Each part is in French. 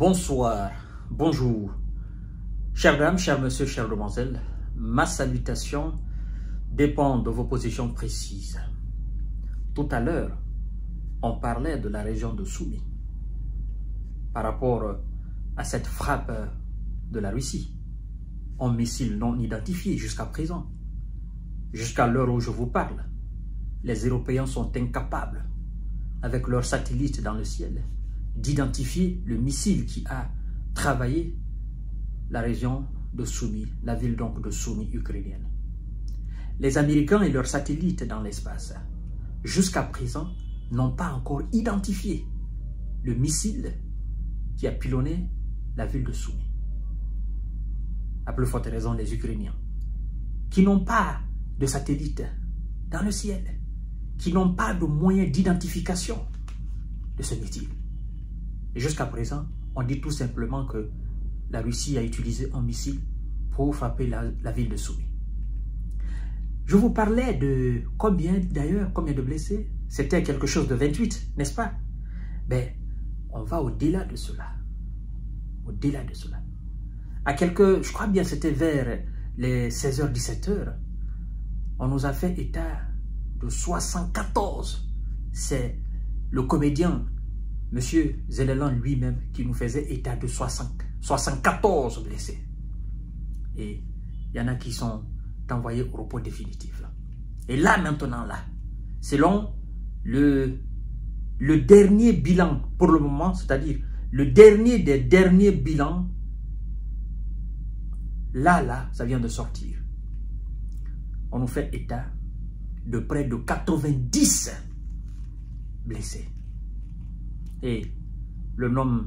Bonsoir, bonjour, chères dames, chers messieurs, chères demoiselles, ma salutation dépend de vos positions précises. Tout à l'heure, on parlait de la région de Soumy par rapport à cette frappe de la Russie en missile non identifié jusqu'à présent. Jusqu'à l'heure où je vous parle, les Européens sont incapables, avec leurs satellites dans le ciel, d'identifier le missile qui a travaillé la région de Soumy, la ville donc de Soumy ukrainienne. Les Américains et leurs satellites dans l'espace, jusqu'à présent, n'ont pas encore identifié le missile qui a pilonné la ville de Soumy. À plus forte raison, les Ukrainiens, qui n'ont pas de satellites dans le ciel, qui n'ont pas de moyens d'identification de ce missile. Et jusqu'à présent, on dit tout simplement que la Russie a utilisé un missile pour frapper la ville de Soumy. Je vous parlais de combien de blessés? C'était quelque chose de 28, n'est-ce pas? Mais on va au-delà de cela. Au-delà de cela. À quelques, je crois bien c'était vers les 16h, 17h, on nous a fait état de 74. C'est le comédien M. Zelensky lui-même qui nous faisait état de 74 blessés. Et il y en a qui sont envoyés au repos définitif. Et là, maintenant, là, selon le dernier bilan pour le moment, c'est-à-dire le dernier des derniers bilans, là, ça vient de sortir. On nous fait état de près de 90 blessés. Et le nombre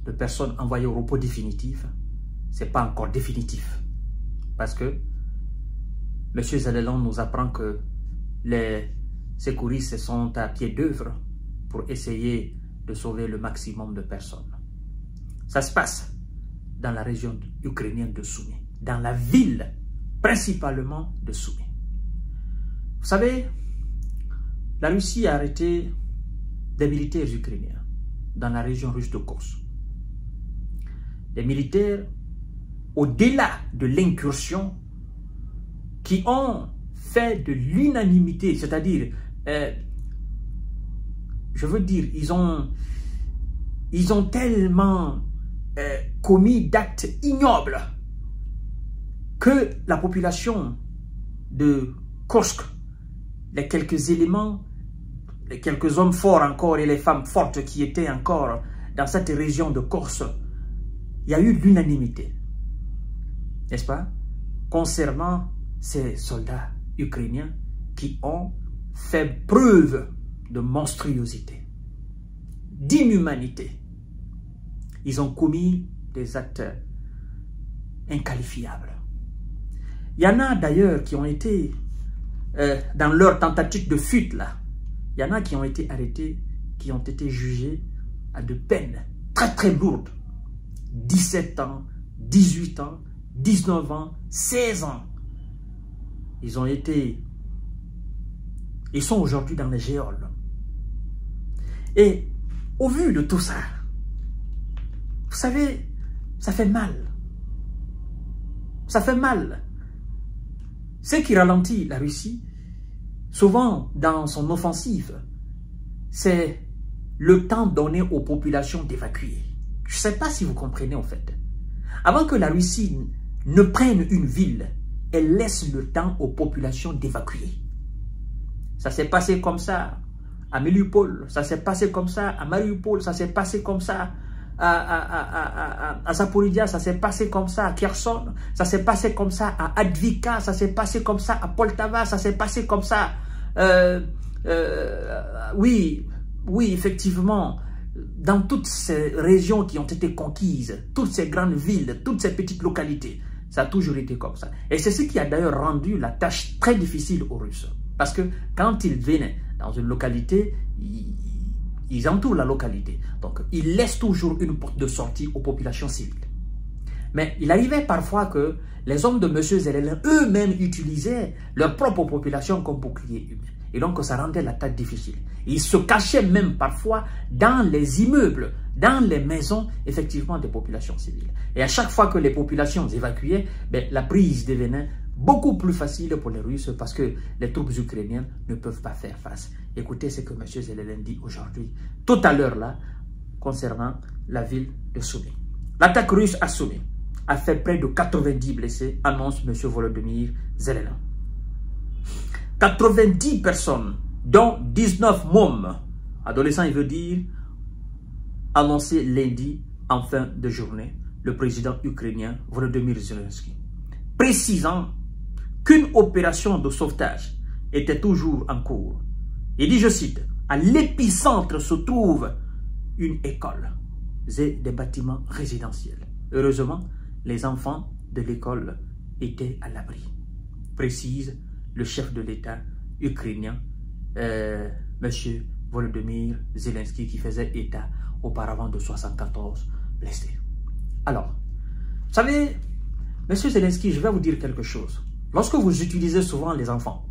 de personnes envoyées au repos définitif, ce n'est pas encore définitif. Parce que M. Zelensky nous apprend que les secouristes sont à pied d'œuvre pour essayer de sauver le maximum de personnes. Ça se passe dans la région ukrainienne de Soumy, dans la ville principalement de Soumy. Vous savez, la Russie a arrêté des militaires ukrainiens dans la région russe de Kursk. Des militaires au-delà de l'incursion qui ont fait de l'unanimité, c'est-à-dire, je veux dire, ils ont tellement commis d'actes ignobles que la population de Kursk, les quelques éléments, les quelques hommes forts encore et les femmes fortes qui étaient encore dans cette région de Kursk, il y a eu l'unanimité, n'est-ce pas, concernant ces soldats ukrainiens qui ont fait preuve de monstruosité, d'inhumanité. Ils ont commis des actes inqualifiables. Il y en a d'ailleurs qui ont été, dans leur tentative de fuite là, il y en a qui ont été arrêtés, qui ont été jugés à de peines très très lourdes. 17 ans, 18 ans, 19 ans, 16 ans. Ils sont aujourd'hui dans les géoles. Et au vu de tout ça, vous savez, ça fait mal. Ça fait mal. Ce qui ralentit la Russie, souvent dans son offensive, c'est le temps donné aux populations d'évacuer. Je ne sais pas si vous comprenez en fait. Avant que la Russie ne prenne une ville, elle laisse le temps aux populations d'évacuer. Ça s'est passé comme ça à Mariupol, ça s'est passé comme ça à Mariupol, ça s'est passé comme ça à Zaporizhzhia, ça s'est passé comme ça à Kherson, ça s'est passé comme ça à Advika, ça s'est passé comme ça à Poltava, ça s'est passé comme ça, oui, effectivement, dans toutes ces régions qui ont été conquises, toutes ces grandes villes, toutes ces petites localités, ça a toujours été comme ça. Et c'est ce qui a d'ailleurs rendu la tâche très difficile aux Russes. Parce que quand ils venaient dans une localité, ils entourent la localité. Donc, ils laissent toujours une porte de sortie aux populations civiles. Mais il arrivait parfois que les hommes de M. Zelensky eux-mêmes utilisaient leur propre population comme bouclier humain. Et donc, ça rendait la tâche difficile. Ils se cachaient même parfois dans les immeubles, dans les maisons, effectivement, des populations civiles. Et à chaque fois que les populations évacuaient, ben, la prise devenait beaucoup plus facile pour les Russes parce que les troupes ukrainiennes ne peuvent pas faire face. Écoutez ce que M. Zelensky dit aujourd'hui, tout à l'heure là, concernant la ville de Soumy. L'attaque russe à Soumy a fait près de 90 blessés, annonce M. Volodymyr Zelensky. 90 personnes, dont 19 mômes, adolescents il veut dire, annoncé lundi en fin de journée, le président ukrainien Volodymyr Zelensky, précisant qu'une opération de sauvetage était toujours en cours. Il dit, je cite, à l'épicentre se trouve une école et des bâtiments résidentiels. Heureusement, les enfants de l'école étaient à l'abri, précise le chef de l'État ukrainien, M. Volodymyr Zelensky, qui faisait état auparavant de 74 blessés. Alors, vous savez, M. Zelensky, je vais vous dire quelque chose. Lorsque vous utilisez souvent les enfants,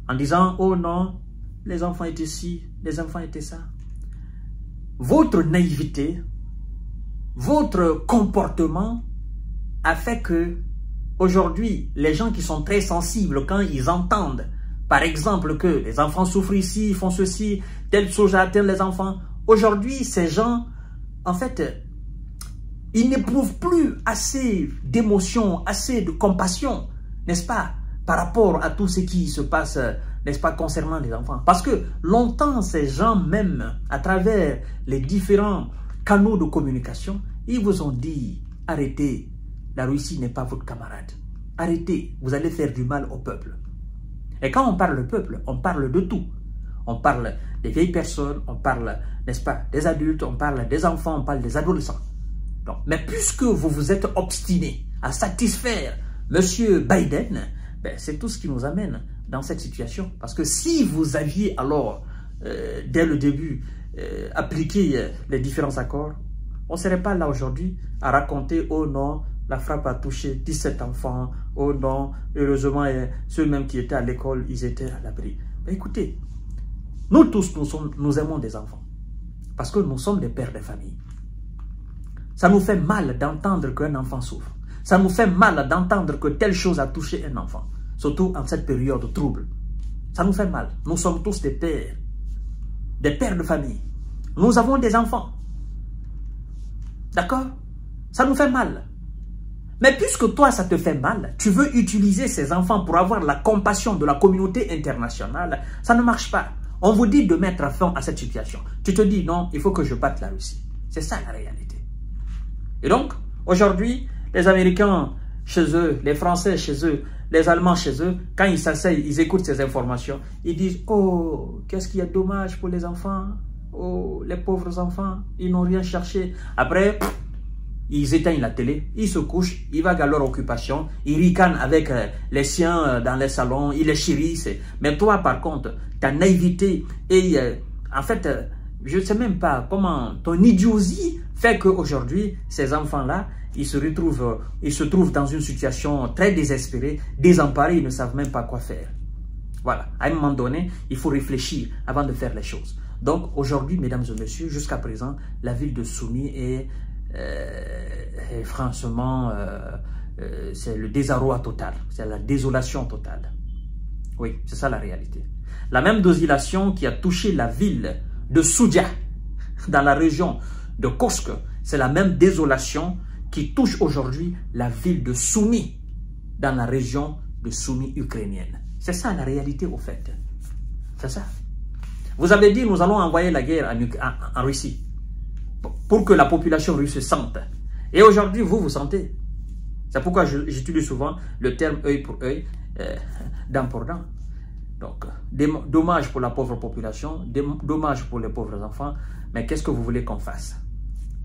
en disant, oh non, les enfants étaient ci, les enfants étaient ça, votre naïveté, votre comportement a fait que, aujourd'hui, les gens qui sont très sensibles, quand ils entendent, par exemple, que les enfants souffrent ici, ils font ceci, telle chose atteint les enfants, aujourd'hui, ces gens, en fait, ils n'éprouvent plus assez d'émotion, assez de compassion, n'est-ce pas, par rapport à tout ce qui se passe, n'est-ce pas, concernant les enfants. Parce que longtemps, ces gens même, à travers les différents canaux de communication, ils vous ont dit, arrêtez, la Russie n'est pas votre camarade. Arrêtez, vous allez faire du mal au peuple. Et quand on parle de peuple, on parle de tout. On parle des vieilles personnes, on parle, n'est-ce pas, des adultes, on parle des enfants, on parle des adolescents. Donc, mais puisque vous vous êtes obstiné à satisfaire M. Biden, ben, c'est tout ce qui nous amène dans cette situation. Parce que si vous aviez alors, dès le début, appliqué les différents accords, on ne serait pas là aujourd'hui à raconter, oh non, la frappe a touché 17 enfants, oh non, heureusement, ceux même qui étaient à l'école, ils étaient à l'abri. Ben, écoutez, nous tous, nous aimons des enfants. Parce que nous sommes des pères de famille. Ça nous fait mal d'entendre qu'un enfant souffre. Ça nous fait mal d'entendre que telle chose a touché un enfant. Surtout en cette période trouble. Ça nous fait mal. Nous sommes tous des pères de famille. Nous avons des enfants. D'accord? Ça nous fait mal. Mais puisque toi, ça te fait mal, tu veux utiliser ces enfants pour avoir la compassion de la communauté internationale, ça ne marche pas. On vous dit de mettre fin à cette situation. Tu te dis, non, il faut que je batte la Russie. C'est ça la réalité. Et donc, aujourd'hui, les Américains chez eux, les Français chez eux, les Allemands chez eux, quand ils s'asseyent, ils écoutent ces informations, ils disent, oh, qu'est-ce qu'il y a de dommage pour les enfants? Oh, les pauvres enfants, ils n'ont rien cherché. Après, ils éteignent la télé, ils se couchent, ils vaguent à leur occupation, ils ricanent avec les siens dans les salons, ils les chérissent. Mais toi, par contre, ta naïveté et en fait, je ne sais même pas comment ton idiotie fait qu'aujourd'hui, ces enfants-là, ils se trouvent dans une situation très désespérée, désemparés, ils ne savent même pas quoi faire. Voilà, à un moment donné, il faut réfléchir avant de faire les choses. Donc aujourd'hui, mesdames et messieurs, jusqu'à présent, la ville de Soumy est franchement, c'est le désarroi total, c'est la désolation totale. Oui, c'est ça la réalité. La même désolation qui a touché la ville de Soudia, dans la région de Kursk, c'est la même désolation qui touche aujourd'hui la ville de Soumy, dans la région de Soumy ukrainienne. C'est ça la réalité au fait. C'est ça. Vous avez dit, nous allons envoyer la guerre en Russie pour que la population russe sente. Et aujourd'hui, vous sentez. C'est pourquoi j'utilise souvent le terme œil pour œil, dent pour dent. Donc, dommage pour la pauvre population, dommage pour les pauvres enfants, mais qu'est-ce que vous voulez qu'on fasse?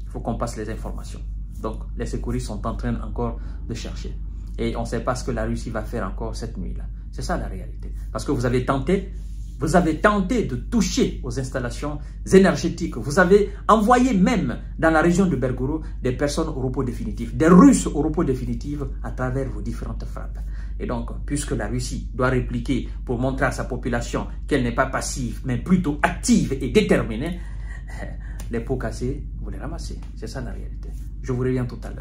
Il faut qu'on passe les informations. Donc, les secouristes sont en train encore de chercher. Et on ne sait pas ce que la Russie va faire encore cette nuit-là. C'est ça la réalité. Parce que vous avez tenté Vous avez tenté de toucher aux installations énergétiques. Vous avez envoyé même dans la région de Belgorod des personnes au repos définitif, des Russes au repos définitif à travers vos différentes frappes. Et donc, puisque la Russie doit répliquer pour montrer à sa population qu'elle n'est pas passive, mais plutôt active et déterminée, les pots cassés, vous les ramassez. C'est ça la réalité. Je vous reviens tout à l'heure.